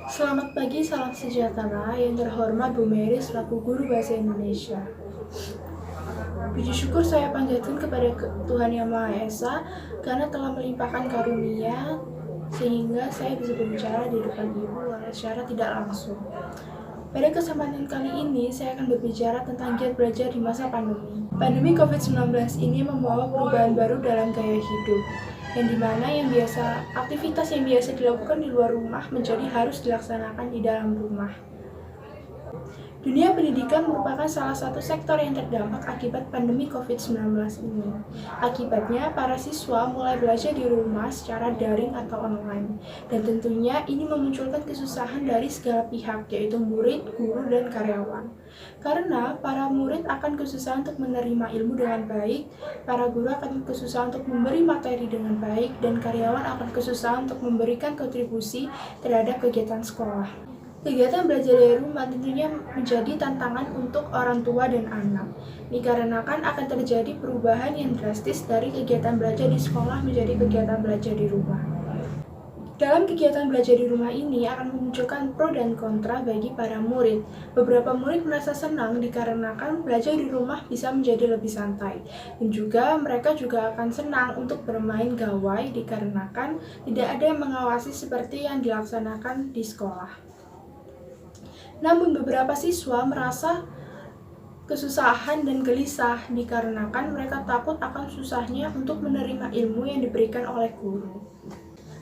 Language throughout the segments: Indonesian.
Selamat pagi, salam sejahtera yang terhormat Bu Mary selaku Guru Bahasa Indonesia. Puji syukur saya panjatkan kepada Tuhan Yang Maha Esa karena telah melimpahkan karunia sehingga saya bisa berbicara di depan Ibu secara tidak langsung. Pada kesempatan kali ini, saya akan berbicara tentang giat belajar di masa pandemi. Pandemi COVID-19 ini membawa perubahan baru dalam gaya hidup, yang dimana aktivitas yang biasa dilakukan di luar rumah menjadi harus dilaksanakan di dalam rumah. Dunia pendidikan merupakan salah satu sektor yang terdampak akibat pandemi COVID-19 ini. Akibatnya, para siswa mulai belajar di rumah secara daring atau online. Dan tentunya ini memunculkan kesusahan dari segala pihak, yaitu murid, guru, dan karyawan. Karena para murid akan kesusahan untuk menerima ilmu dengan baik, para guru akan kesusahan untuk memberi materi dengan baik, dan karyawan akan kesusahan untuk memberikan kontribusi terhadap kegiatan sekolah. Kegiatan belajar dari rumah tentunya menjadi tantangan untuk orang tua dan anak, dikarenakan akan terjadi perubahan yang drastis dari kegiatan belajar di sekolah menjadi kegiatan belajar di rumah. Dalam kegiatan belajar di rumah ini akan memunculkan pro dan kontra bagi para murid. Beberapa murid merasa senang dikarenakan belajar di rumah bisa menjadi lebih santai. Dan juga mereka juga akan senang untuk bermain gawai dikarenakan tidak ada yang mengawasi seperti yang dilaksanakan di sekolah. Namun beberapa siswa merasa kesusahan dan gelisah dikarenakan mereka takut akan susahnya untuk menerima ilmu yang diberikan oleh guru.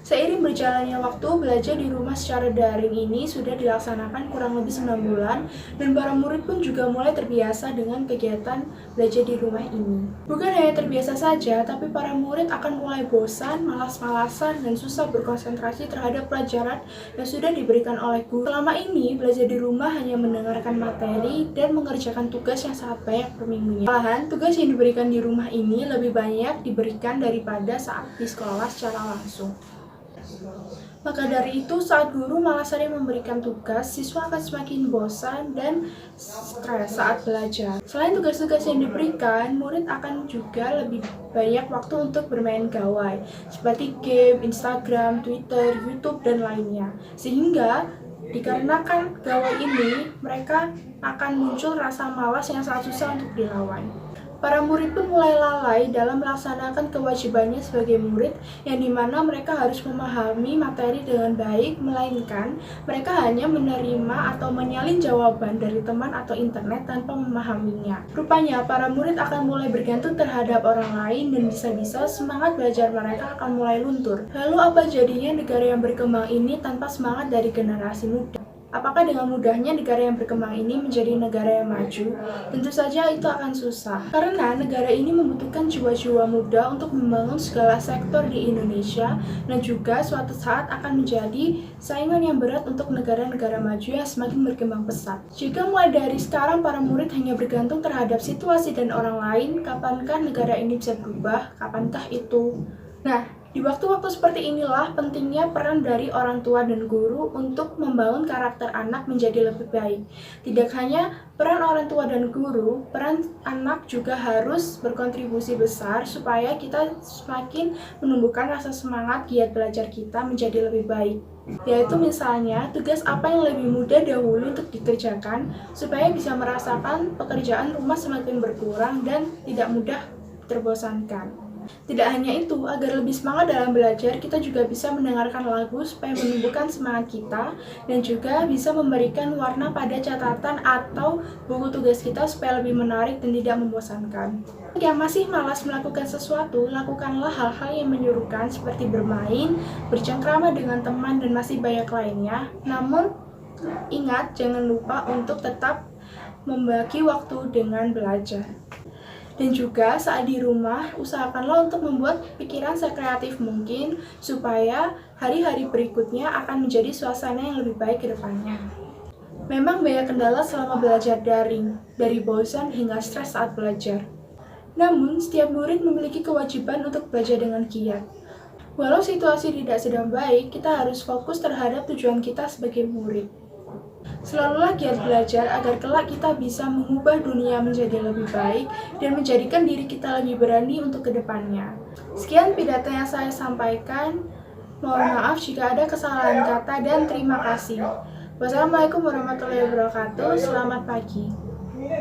Seiring berjalannya waktu, belajar di rumah secara daring ini sudah dilaksanakan kurang lebih 9 bulan dan para murid pun juga mulai terbiasa dengan kegiatan belajar di rumah ini. Bukan hanya terbiasa saja, tapi para murid akan mulai bosan, malas-malasan, dan susah berkonsentrasi terhadap pelajaran yang sudah diberikan oleh guru. Selama ini, belajar di rumah hanya mendengarkan materi dan mengerjakan tugas yang sangat banyak per minggunya. Malahan, tugas yang diberikan di rumah ini lebih banyak diberikan daripada saat di sekolah secara langsung. Maka dari itu, saat guru malah sering memberikan tugas, siswa akan semakin bosan dan stres saat belajar. Selain tugas-tugas yang diberikan, murid akan juga lebih banyak waktu untuk bermain gawai, seperti game, Instagram, Twitter, YouTube, dan lainnya. Sehingga, dikarenakan gawai ini, mereka akan muncul rasa malas yang sangat susah untuk dilawan. Para murid pun mulai lalai dalam melaksanakan kewajibannya sebagai murid, yang dimana mereka harus memahami materi dengan baik, melainkan mereka hanya menerima atau menyalin jawaban dari teman atau internet tanpa memahaminya. Rupanya, para murid akan mulai bergantung terhadap orang lain dan bisa-bisa semangat belajar mereka akan mulai luntur. Lalu apa jadinya negara yang berkembang ini tanpa semangat dari generasi muda? Apakah dengan mudahnya negara yang berkembang ini menjadi negara yang maju? Tentu saja itu akan susah, karena negara ini membutuhkan jiwa-jiwa muda untuk membangun segala sektor di Indonesia, dan juga suatu saat akan menjadi saingan yang berat untuk negara-negara maju yang semakin berkembang pesat. Jika mulai dari sekarang para murid hanya bergantung terhadap situasi dan orang lain, kapankah negara ini bisa berubah? Kapankah itu? Nah, di waktu-waktu seperti inilah pentingnya peran dari orang tua dan guru untuk membangun karakter anak menjadi lebih baik. Tidak hanya peran orang tua dan guru, peran anak juga harus berkontribusi besar supaya kita semakin menumbuhkan rasa semangat giat belajar kita menjadi lebih baik. Yaitu misalnya, tugas apa yang lebih mudah dahulu untuk dikerjakan supaya bisa merasakan pekerjaan rumah semakin berkurang dan tidak mudah terbosankan. Tidak hanya itu, agar lebih semangat dalam belajar, kita juga bisa mendengarkan lagu supaya menumbuhkan semangat kita dan juga bisa memberikan warna pada catatan atau buku tugas kita supaya lebih menarik dan tidak membosankan. Yang masih malas melakukan sesuatu, lakukanlah hal-hal yang menyerukan seperti bermain, bercengkrama dengan teman, dan masih banyak lainnya. Namun, ingat, jangan lupa untuk tetap membagi waktu dengan belajar. Dan juga saat di rumah, usahakanlah untuk membuat pikiran sekreatif mungkin supaya hari-hari berikutnya akan menjadi suasana yang lebih baik ke depannya. Memang banyak kendala selama belajar daring, dari bosan hingga stres saat belajar. Namun, setiap murid memiliki kewajiban untuk belajar dengan giat. Walau situasi tidak sedang baik, kita harus fokus terhadap tujuan kita sebagai murid. Selalulah giat belajar agar kelak kita bisa mengubah dunia menjadi lebih baik dan menjadikan diri kita lebih berani untuk kedepannya. Sekian pidato yang saya sampaikan. Mohon maaf jika ada kesalahan kata dan terima kasih. Wassalamualaikum warahmatullahi wabarakatuh. Selamat pagi.